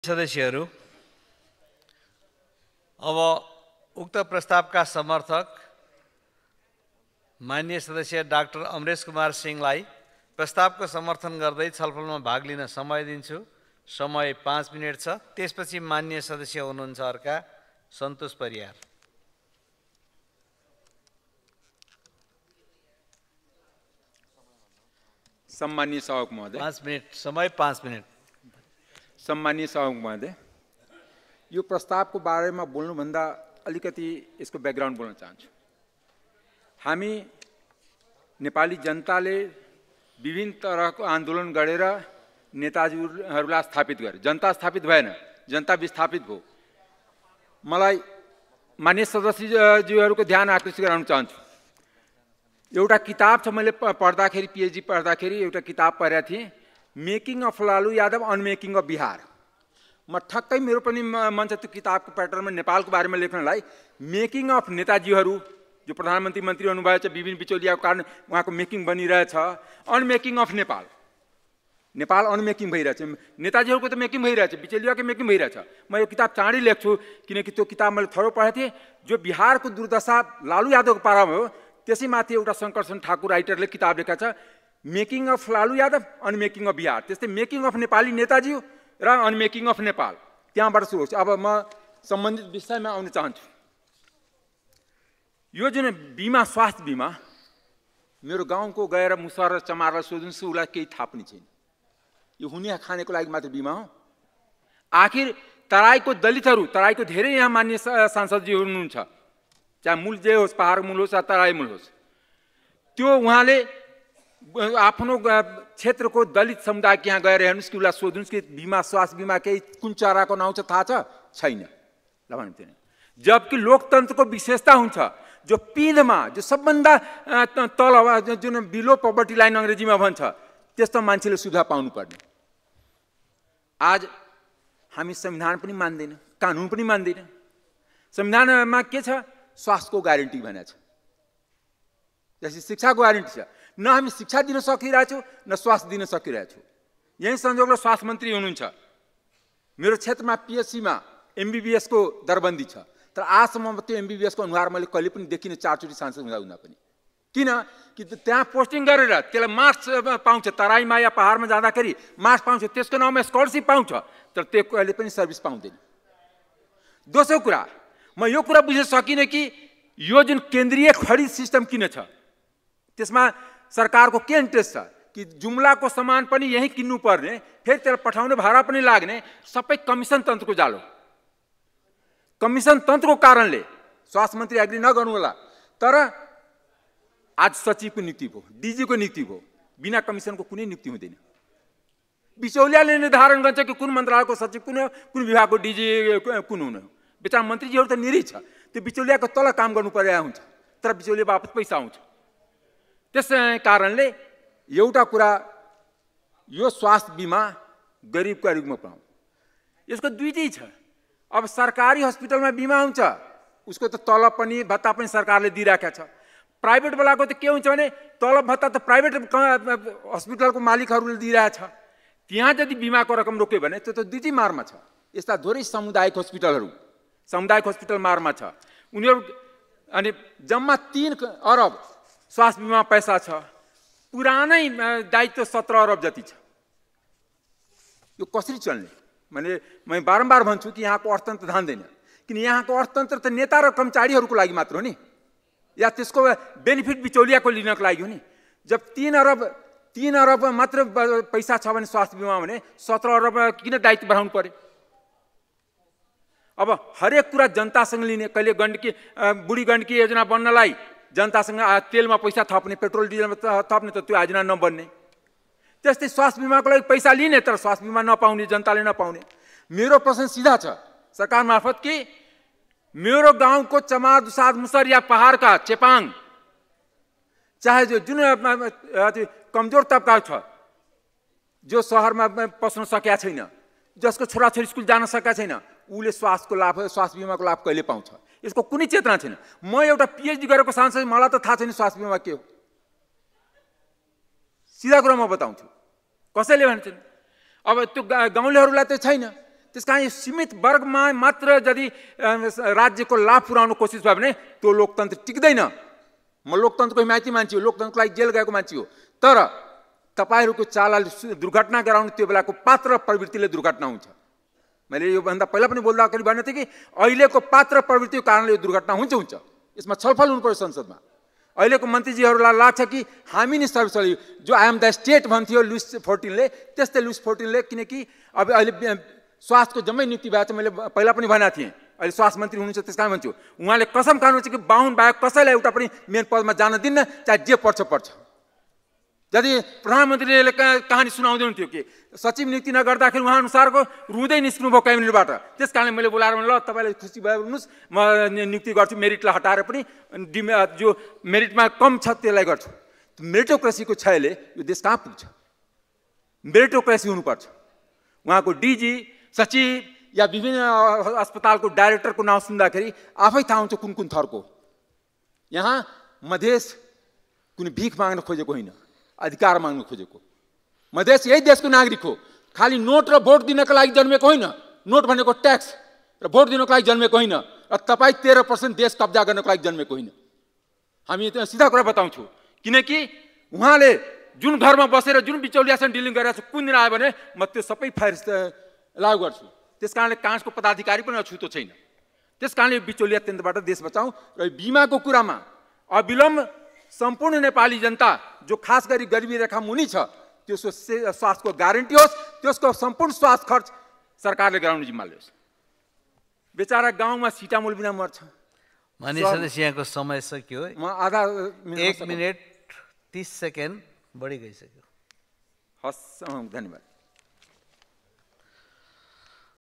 सदस्यहरू, अब उक्त प्रस्तावका समर्थक माननीय सदस्य डाक्टर अमरेश कुमार सिंहलाई प्रस्तावको समर्थन गर्दै छलफलमा भाग लिन समय दिन्छु। समय 5 मिनेट छ। त्यसपछि माननीय सदस्य हुनुहुन्छ अर्का सन्तोष परियार। सम्मानीय सभामुख महोदय, 5 मिनेट समय, 5 मिनेट। सम्मानीय सभामुख महोदय, यो प्रस्तावको बारेमा बोल्नुभन्दा अलिकति यसको ब्याकग्राउन्ड बोल्न चाहन्छु। हामी नेपाली जनताले विभिन्न तरहको आन्दोलन गरेर नेताजीहरूलाई स्थापित गरे। जनता स्थापित भएन, जनता विस्थापित भयो। मलाई माननीय सदस्यज्यूहरूको ध्यान आकर्षित गराउन चाहन्छु। एउटा किताब छ, मैले पढ्दाखेरि पिएचडी पढ्दाखेरि एउटा किताब पढेको थिएँ, मेकिङ अफ लालु यादव अनमेकिङ अफ बिहार। म ठक्कै मेरो पनि मन छ त्यो किताबको प्याटर्नमा नेपालको बारेमा लेख्नलाई। मेकिङ अफ नेताजीहरू जो प्रधानमन्त्री मन्त्री हुनुभएको छ, विभिन्न बिचौलियाको कारण उहाँको मेकिङ बनिरहेछ। अनमेकिङ अफ नेपाल, नेपाल अनमेकिङ भइरहेछ। नेताजीहरूको त मेकिङ भइरहेछ, बिचौलियाको मेकिङ भइरहेछ। म यो किताब चाँडै लेख्छु किनकि त्यो किताब मैले थोरै पढेको थिएँ। जो बिहारको दुर्दशा लालु यादवको पारामा हो, त्यसैमाथि एउटा शङ्करसन ठाकुर राइटरले किताब लेखेको छ, मेकिङ अफ लालु यादव अनमेकिङ अफ बिहार। त्यस्तै मेकिङ अफ नेपाली नेताजी र अनमेकिङ अफ नेपाल, त्यहाँबाट सुरु होस्। अब म सम्बन्धित विषयमा आउन चाहन्छु। यो जुन बिमा, स्वास्थ्य बिमा, मेरो गाउँको गएर मुसर र चमारलाई सोध्नुहोस्, उसलाई केही थाहा पनि छैन। यो हुने खानेको लागि मात्र बिमा हो। आखिर तराईको दलितहरू, तराईको धेरै यहाँ मान्य सांसदजीहरू हुनुहुन्छ, चाहे मूल जे होस्, पहाड मूल होस् या तराई मूल होस्, त्यो उहाँले आफ्नो क्षेत्रको दलित समुदायको यहाँ गएर हेर्नुहोस् कि उसलाई सोध्नुहोस् कि बिमा, स्वास्थ्य बिमा केही कुन चराको नाउँ छ थाहा छ? छैन। ल भन्नु। जबकि लोकतन्त्रको विशेषता हुन्छ जो पिँधमा, जो सबभन्दा तल, जुन बिलो पोभर्टी लाइन अङ्ग्रेजीमा भन्छ, त्यस्तो मान्छेले सुविधा पाउनुपर्ने। आज हामी संविधान पनि मान्दैन, कानुन पनि मान्दैन। संविधानमा के छ? स्वास्थ्यको ग्यारेन्टी भनेको छ, जस्तै शिक्षाको ग्यारेन्टी छ। न हामी शिक्षा दिन सकिरहेछौँ, न स्वास्थ्य दिन सकिरहेछौँ। यही संजोगले स्वास्थ्य मन्त्री हुनुहुन्छ। मेरो क्षेत्रमा पिएचसीमा एमबीबीएसको दरबन्दी छ, तर आजसम्म त्यो एमबीबीएसको अनुहार मैले कहिले पनि देखिनँ, 4 चोटि सांसद हुँदा पनि। किन कि त्यहाँ पोस्टिङ गरेर त्यसलाई मार्क्स पाउँछ, तराईमा या पहाडमा जाँदाखेरि मार्क्स पाउँछ, त्यसको नाउँमा स्कलरसिप पाउँछ, तर त्यो कहिले पनि सर्भिस पाउँदैन। दोस्रो कुरा, म यो कुरा बुझ्न सकिनँ कि यो जुन केन्द्रीय खरिद सिस्टम किन छ, त्यसमा सरकारको के इन्ट्रेस्ट छ कि जुम्लाको सामान पनि यहीँ किन्नुपर्ने, फेरि त्यसलाई पठाउने भाडा पनि लाग्ने, सबै कमिसन तन्त्रको जालो। कमिसन तन्त्रको कारणले स्वास्थ्य मन्त्री एग्री नगर्नु होला, तर आज सचिवको नियुक्ति भयो, डिजीको नियुक्ति भयो, बिना कमिसनको कुनै नियुक्ति हुँदैन। बिचौलियाले निर्धारण गर्छ कि कुन मन्त्रालयको सचिव कुन हो, कुन विभागको डिजी कुन हुनु हो। बेचारा मन्त्रीजीहरू त निरी छ, त्यो बिचौलियाको तल काम गर्नु परेको हुन्छ, तर बिचौलिया बापत पैसा आउँछ। त्यस कारणले एउटा कुरा, यो स्वास्थ्य बिमा गरिबका रूपमा पाउँ। यसको दुईटै छ। अब सरकारी हस्पिटलमा बिमा हुन्छ, उसको त तलब पनि भत्ता पनि सरकारले दिइराखेको छ। प्राइभेटवालाको त के हुन्छ भने तलब भत्ता त प्राइभेट हस्पिटलको मालिकहरूले दिइरहेछ। त्यहाँ यदि बिमाको रकम रोक्यो भने त्यो त दुईटै मारमा छ। यस्ता धेरै सामुदायिक हस्पिटल मारमा छ। उनीहरू अनि जम्मा 3 अरब स्वास्थ्य बिमा पैसा छ, पुरानै दायित्व 17 अरब जति छ। यो कसरी चल्ने? मैं बारम्बार भन्छु कि यहाँको अर्थतन्त्र धान्दैन, किन यहाँको अर्थतन्त्र त नेता र कर्मचारीहरूको लागि मात्र हो नि, या त्यसको बेनिफिट बिचौलियाको लिनको लागि हो नि। जब 3 अरब मात्र पैसा छ भने स्वास्थ्य बिमा भने 17 अरब किन दायित्व बढाउनु पर्यो? अब हरेक कुरा जनतासँग लिने, कहिले गण्डकी बुढी गण्डकी योजना बन्नलाई जनतासँग तेलमा पैसा थप्ने, पेट्रोल डिजलमा थप्ने, त त्यो योजना नबन्ने। त्यस्तै स्वास्थ्य बिमाको लागि पैसा लिने, तर स्वास्थ्य बिमा नपाउने, जनताले नपाउने। मेरो प्रश्न सिधा छ सरकार मार्फत कि मेरो गाउँको चमार, दुसाद, मुसर या पहाडका चेपाङ, चाहे जो जुन कमजोर तबका छ, जो सहरमा पस्न सकेका छैन, जसको छोराछोरी स्कुल जान सकेका छैन, उसले स्वास्थ्यको लाभ, स्वास्थ्य बिमाको लाभ कहिले पाउँछ? यसको कुनै चेतना छैन। म एउटा पिएचडी गरेको सांसद, मलाई त थाहा छैन स्वास्थ्य बिमा के हो। सिधा कुरा म बताउँछु, कसैले भन्छन्। अब त्यो गाउँलेहरूलाई त छैन, त्यस कारण यो सीमित वर्गमा मात्र यदि राज्यको लाभ पुर्याउनु कोसिस भयो भने त्यो लोकतन्त्र टिक्दैन। म लोकतन्त्रको हिमायती मान्छे हो, लोकतन्त्रको लागि जेल गएको मान्छे हो, तर तपाईहरूको चालले दुर्घटना गराउने त्यो बेलाको पात्र प्रवृत्तिले दुर्घटना हुन्छ। मैले योभन्दा पहिला पनि बोल्दाखेरि भनेको थिएँ कि अहिलेको पात्र प्रवृत्तिको कारणले यो दुर्घटना हुन्छ। यसमा छलफल हुनुपर्छ संसदमा। अहिलेको मन्त्रीजीहरूलाई लाग्छ कि हामी नै सर्वोच्च, जो आई एम द स्टेट भन्थ्यो लुइस XIV त्यस्तै लुइस XIV, किनकि अब अहिले स्वास्थ्यको जम्मै नियुक्ति भएको छ। मैले पहिला पनि भनेको थिएँ, अहिले स्वास्थ्य मन्त्री हुनुहुन्छ, त्यस कारण भन्छु उहाँले कसम खानुहुन्छ कि 52 बाहेक कसैलाई एउटा पनि मेन पदमा जान दिन्न, चाहे जे पर्छ। यदि प्रधानमन्त्रीले कहानी सुनाउँदै हुन्थ्यो कि सचिव नियुक्ति नगर्दाखेरि उहाँ अनुसारको रुँदै निस्किनु भयो क्याबिनेटबाट, त्यस कारणले मैले बोलाएर ल तपाईँले खुसी भइहाल्नुहोस्, म नियुक्ति गर्छु, मेरिटलाई हटाएर पनि जो मेरिटमा कम छ त्यसलाई गर्छु। मेरिटोक्रेसीको क्षयले यो देश कहाँ पुग्छ? मेरिटोक्रेसी हुनुपर्छ। उहाँको डिजी, सचिव या विभिन्न अस्पतालको डाइरेक्टरको नाउँ सुन्दाखेरि आफै थाहा हुन्छ कुन थरको। यहाँ मधेस कुनै भिख माग्न खोजेको होइन, अधिकार माग्न खोजेको। मधेस यही देशको नागरिक हो, खालि नोट र भोट दिनको लागि जन्मेको होइन। नोट भनेको ट्याक्स र भोट दिनको लागि जन्मेको होइन, र तपाईँ 13% देश कब्जा गर्नको लागि जन्मेको होइन। हामी सिधा कुरा बताउँछौँ, किनकि उहाँले जुन घरमा बसेर जुन बिचौलियासँग डिलिङ गरिरहेको छ, कुन दिन आयो भने म त्यो सबै फाइल लागू गर्छु। त्यस कारणले काँसको पदाधिकारी पनि अछुतो छैन। त्यस कारणले बिचौलिया केन्द्रबाट देश बचाउँ। र बिमाको कुरामा अविलम्ब सम्पूर्ण नेपाली जनता जो खास गरी गरिबी रेखा मुनि छ त्यसको स्वास्थ्यको ग्यारेन्टी होस्, त्यसको सम्पूर्ण स्वास्थ्य खर्च सरकारले गराउने जिम्मा लियोस्। बेचारा गाउँमा सिटामोल बिना मर्छ। माननीय सदस्य, यहाँको समय सकियो। म आधा 1 मिनेट 30 सेकेन्ड बढी गइसक्यो। हस्, धन्यवाद।